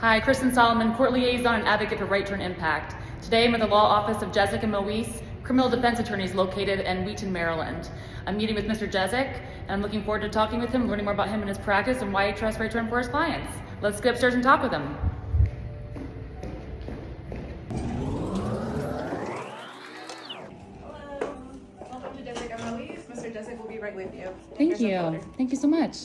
Hi, Kristen Solomon, Court Liaison and Advocate for Right Turn Impact. Today I'm at the Law Office of Jezic and Moise, criminal defense attorneys located in Wheaton, Maryland. I'm meeting with Mr. Jezic, and I'm looking forward to talking with him, learning more about him and his practice and why he trusts Right Turn for his clients. Let's get upstairs and talk with him. Hello. Welcome to Jezic and Moise. Mr. Jezic will be right with you. Thank Here's the you. folder. Thank you so much.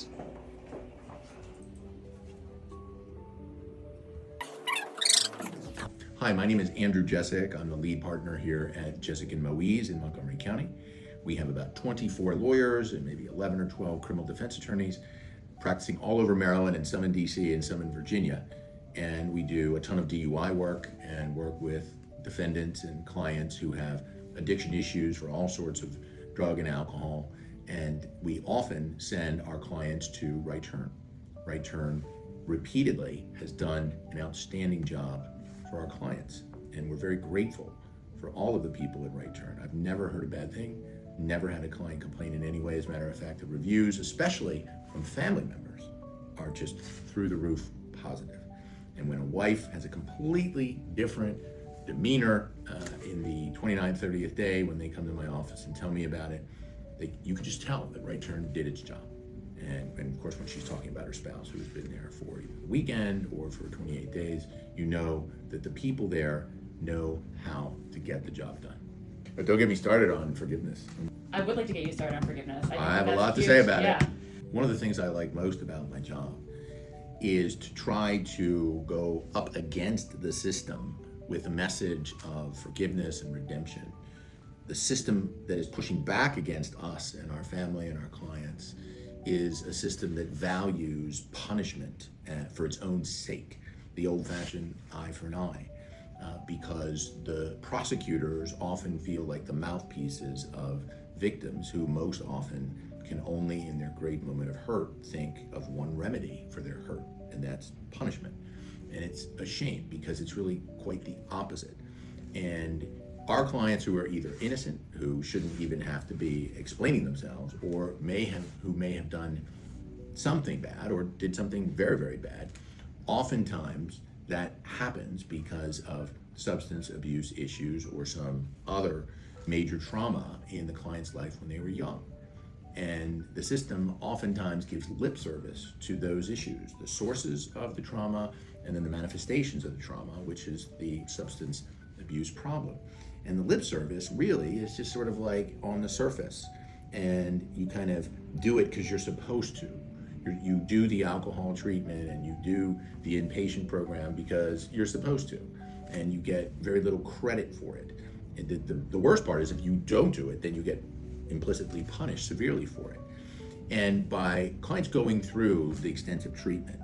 Hi, my name is Andrew Jezic. I'm the lead partner here at Jezic and Moise in Montgomery County. We have about 24 lawyers and maybe 11 or 12 criminal defense attorneys practicing all over Maryland and some in DC and some in Virginia. And we do a ton of DUI work and work with defendants and clients who have addiction issues for all sorts of drug and alcohol. And we often send our clients to Right Turn. Right Turn repeatedly has done an outstanding job for our clients, and we're very grateful for all of the people at Right Turn. I've never heard a bad thing, never had a client complain in any way. As a matter of fact, the reviews, especially from family members, are just through the roof positive. And when a wife has a completely different demeanor in the 29th, 30th day when they come to my office and tell me about it, you can just tell that Right Turn did its job. And of course, when she's talking about her spouse who's been there for either the weekend or for 28 days, you know that the people there know how to get the job done. But don't get me started on forgiveness. I would like to get you started on forgiveness. I have a lot to say about it. One of the things I like most about my job is to try to go up against the system with a message of forgiveness and redemption. The system that is pushing back against us and our family and our clients is a system that values punishment for its own sake, the old-fashioned eye for an eye, because the prosecutors often feel like the mouthpieces of victims who most often can only, in their great moment of hurt, think of one remedy for their hurt, and that's punishment. And it's a shame because it's really quite the opposite. And our clients who are either innocent, who shouldn't even have to be explaining themselves, or who may have done something bad or did something very, very bad, oftentimes that happens because of substance abuse issues or some other major trauma in the client's life when they were young. And the system oftentimes gives lip service to those issues, the sources of the trauma and then the manifestations of the trauma, which is the substance abuse problem. And the lip service really is just sort of like on the surface, and you kind of do it because you're supposed to. You do the alcohol treatment and you do the inpatient program because you're supposed to, and you get very little credit for it. And the worst part is if you don't do it, then you get implicitly punished severely for it. And by clients going through the extensive treatment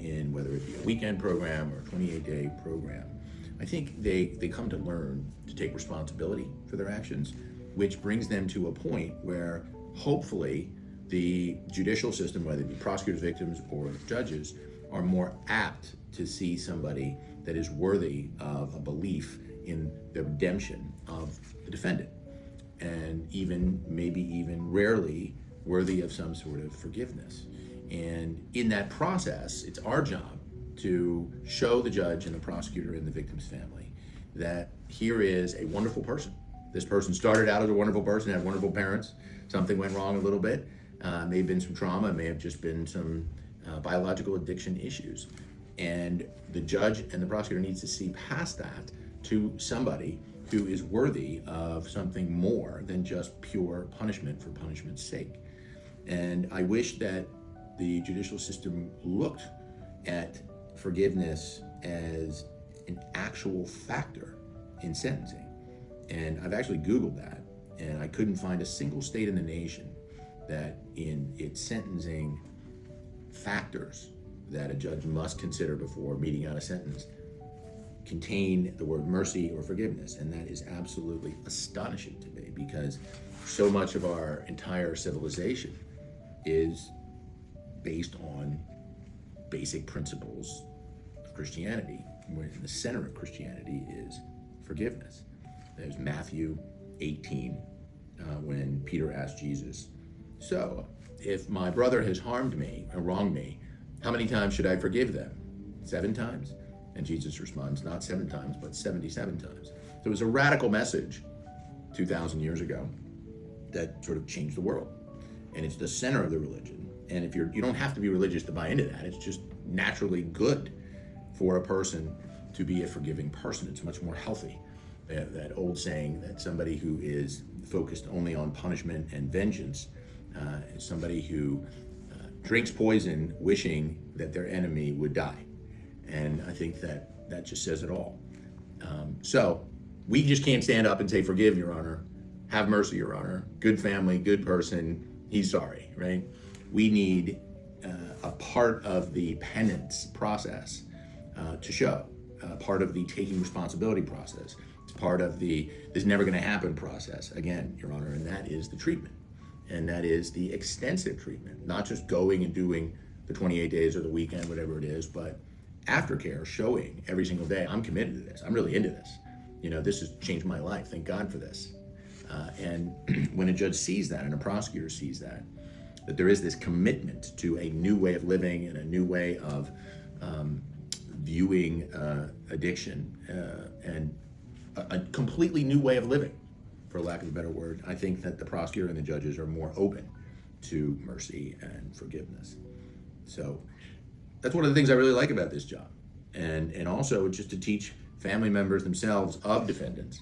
in whether it be a weekend program or a 28-day program, I think they come to learn to take responsibility for their actions, which brings them to a point where hopefully the judicial system, whether it be prosecutors, victims, or judges, are more apt to see somebody that is worthy of a belief in the redemption of the defendant, and maybe even rarely worthy of some sort of forgiveness. And in that process, it's our job to show the judge and the prosecutor and the victim's family that here is a wonderful person. This person started out as a wonderful person, had wonderful parents. Something went wrong a little bit. May have been some trauma, may have just been some biological addiction issues. And the judge and the prosecutor needs to see past that to somebody who is worthy of something more than just pure punishment for punishment's sake. And I wish that the judicial system looked at forgiveness as an actual factor in sentencing. And I've actually Googled that, and I couldn't find a single state in the nation that in its sentencing factors that a judge must consider before meting out a sentence contain the word mercy or forgiveness. And that is absolutely astonishing to me, because so much of our entire civilization is based on basic principles of Christianity, where in the center of Christianity is forgiveness. There's Matthew 18, when Peter asked Jesus, so if my brother has harmed me or wronged me, how many times should I forgive them? 7 times? And Jesus responds, not 7 times, but 77 times. So it was a radical message 2,000 years ago that sort of changed the world. And it's the center of the religion. And if you don't have to be religious to buy into that. It's just naturally good for a person to be a forgiving person. It's much more healthy. That old saying that somebody who is focused only on punishment and vengeance is somebody who drinks poison wishing that their enemy would die. And I think that just says it all. So we just can't stand up and say, forgive, Your Honor, have mercy, Your Honor, good family, good person, he's sorry, right? We need a part of the penance process to show, part of the taking responsibility process. It's part of the this never gonna happen process, again, Your Honor, and that is the treatment. And that is the extensive treatment, not just going and doing the 28 days or the weekend, whatever it is, but aftercare, showing every single day, I'm committed to this, I'm really into this. This has changed my life, thank God for this. And when a judge sees that and a prosecutor sees that there is this commitment to a new way of living and a new way of viewing addiction and a completely new way of living, for lack of a better word, I think that the prosecutor and the judges are more open to mercy and forgiveness. So that's one of the things I really like about this job. And also just to teach family members themselves of defendants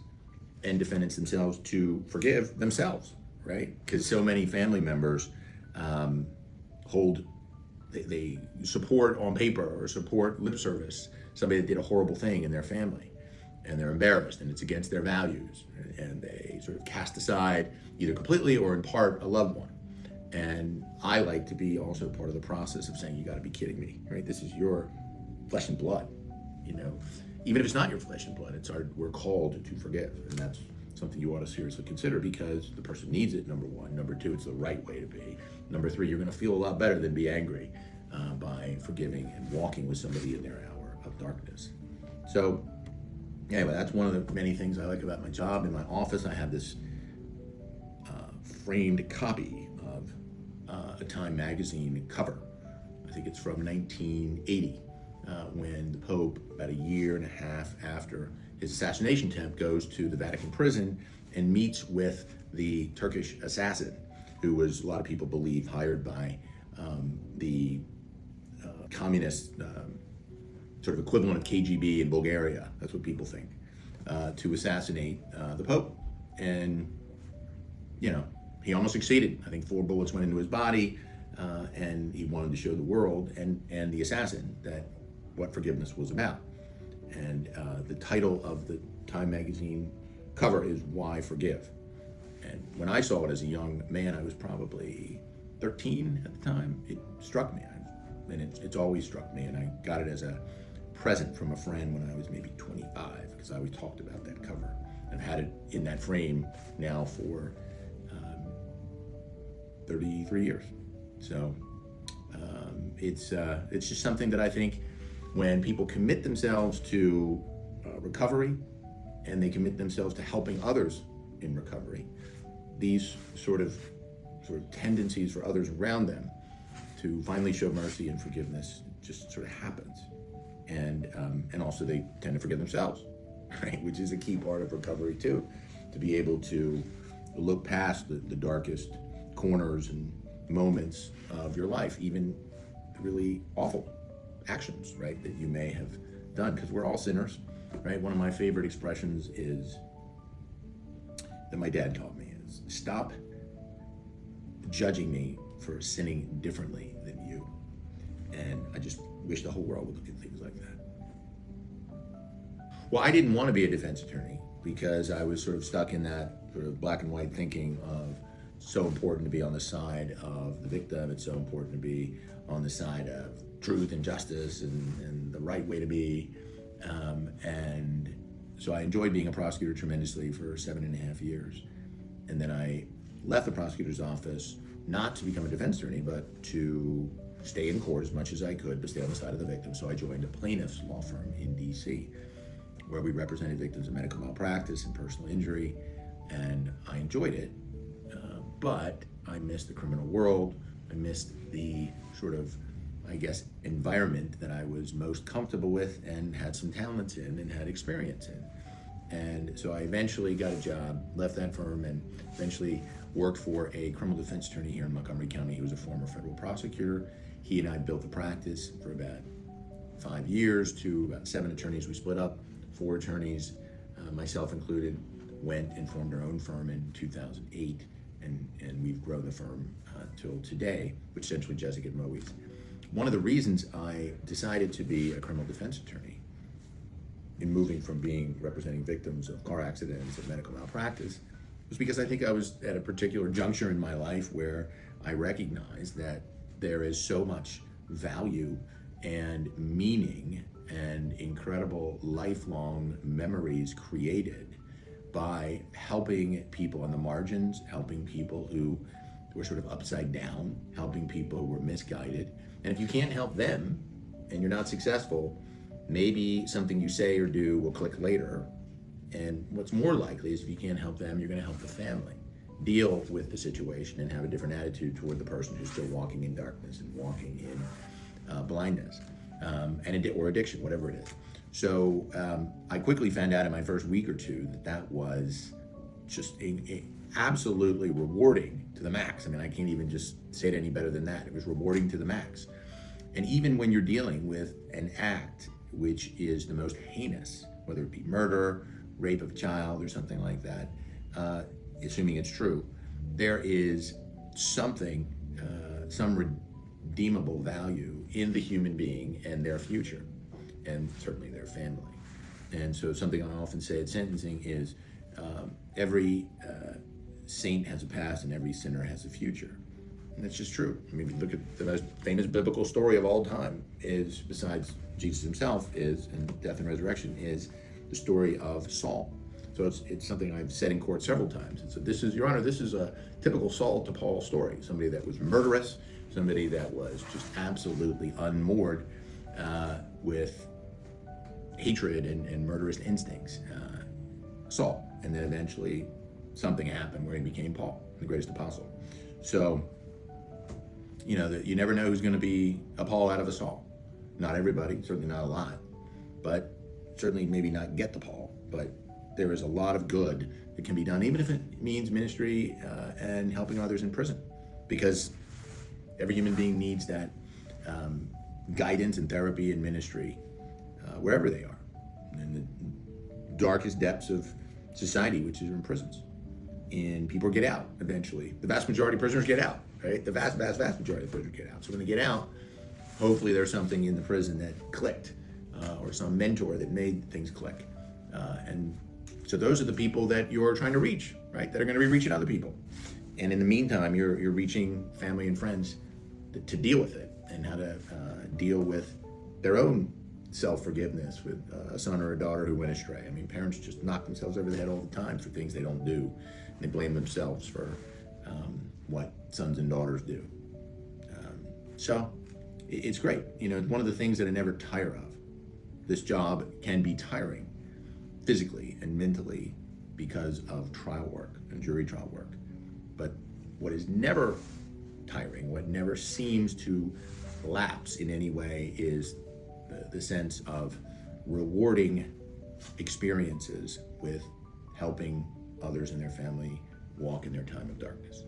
and defendants themselves to forgive themselves, right? Because so many family members they support on paper or support lip service somebody that did a horrible thing in their family, and they're embarrassed and it's against their values, and they sort of cast aside either completely or in part a loved one. And I like to be also part of the process of saying, you got to be kidding me, right? This is your flesh and blood, even if it's not your flesh and blood, we're called to forgive, and that's something you ought to seriously consider because the person needs it, number one. Number two, it's the right way to be. Number three, you're going to feel a lot better than be angry by forgiving and walking with somebody in their hour of darkness. So anyway, that's one of the many things I like about my job. In my office, I have this framed copy of a Time magazine cover. I think it's from 1980, when the Pope, about a year and a half after his assassination attempt, goes to the Vatican prison and meets with the Turkish assassin, who was, a lot of people believe, hired by the communist sort of equivalent of KGB in Bulgaria. That's what people think, to assassinate the Pope. And, he almost succeeded. I think 4 bullets went into his body, and he wanted to show the world and the assassin that what forgiveness was about. And the title of the Time magazine cover is Why Forgive? And when I saw it as a young man, I was probably 13 at the time, it struck me. And it's always struck me. And I got it as a present from a friend when I was maybe 25, because I always talked about that cover. I've had it in that frame now for 33 years. So it's just something that I think when people commit themselves to recovery and they commit themselves to helping others in recovery, these sort of tendencies for others around them to finally show mercy and forgiveness just sort of happens. And also they tend to forgive themselves, right? Which is a key part of recovery too, to be able to look past the darkest corners and moments of your life, even really awful actions, right, that you may have done, because we're all sinners, right? One of my favorite expressions is that my dad taught me is, stop judging me for sinning differently than you. And I just wish the whole world would look at things like that. Well, I didn't want to be a defense attorney because I was sort of stuck in that sort of black and white thinking of so important to be on the side of the victim. It's so important to be on the side of truth and justice and the right way to be. And so I enjoyed being a prosecutor tremendously for 7.5 years. And then I left the prosecutor's office not to become a defense attorney, but to stay in court as much as I could, but stay on the side of the victim. So I joined a plaintiff's law firm in DC, where we represented victims of medical malpractice and personal injury, and I enjoyed it. But I missed the criminal world. I missed the sort of I guess, environment that I was most comfortable with and had some talents in and had experience in. And so I eventually got a job, left that firm, and eventually worked for a criminal defense attorney here in Montgomery County. He was a former federal prosecutor. He and I built the practice for about 5 years to about 7 attorneys. We split up, 4 attorneys, myself included, went and formed our own firm in 2008, and we've grown the firm till today, which is essentially Jezic and Moise. One of the reasons I decided to be a criminal defense attorney in moving from representing victims of car accidents and medical malpractice was because I think I was at a particular juncture in my life where I recognized that there is so much value and meaning and incredible lifelong memories created by helping people on the margins, helping people who were sort of upside down, helping people who were misguided. And if you can't help them and you're not successful, maybe something you say or do will click later. And what's more likely is if you can't help them, you're going to help the family deal with the situation and have a different attitude toward the person who's still walking in darkness and walking in blindness or addiction, whatever it is. So I quickly found out in my first week or two that was just absolutely rewarding to the max. I mean, I can't even just say it any better than that. It was rewarding to the max. And even when you're dealing with an act which is the most heinous, whether it be murder, rape of a child, or something like that, assuming it's true, there is something, some redeemable value in the human being and their future, and certainly their family. And so something I often say at sentencing is every saint has a past and every sinner has a future. And that's just true. I mean, if you look at the most famous biblical story of all time is, besides Jesus himself, is, and death and resurrection, is the story of Saul. So it's something I've said in court several times. And so this is, Your Honor, this is a typical Saul to Paul story. Somebody that was murderous, somebody that was just absolutely unmoored with hatred and murderous instincts. Saul. And then eventually something happened where he became Paul, the greatest apostle. So, you know, you never know who's going to be a Paul out of a Saul. Not everybody, certainly not a lot, but certainly maybe not get the Paul. But there is a lot of good that can be done, even if it means ministry and helping others in prison, because every human being needs that guidance and therapy and ministry wherever they are, in the darkest depths of society, which is in prisons. And people get out eventually. The vast majority of prisoners get out, right? The vast majority of prisoners get out. So when they get out, hopefully there's something in the prison that clicked, or some mentor that made things click. And so those are the people that you're trying to reach, right? That are going to be reaching other people. And in the meantime, you're reaching family and friends to deal with it and how to deal with their own self-forgiveness with a son or a daughter who went astray. I mean, parents just knock themselves over the head all the time for things they don't do. And they blame themselves for what sons and daughters do. So it's great. You know, one of the things that I never tire of, this job can be tiring physically and mentally because of trial work and jury trial work. But what is never tiring, what never seems to lapse in any way, is the sense of rewarding experiences with helping others in their family walk in their time of darkness.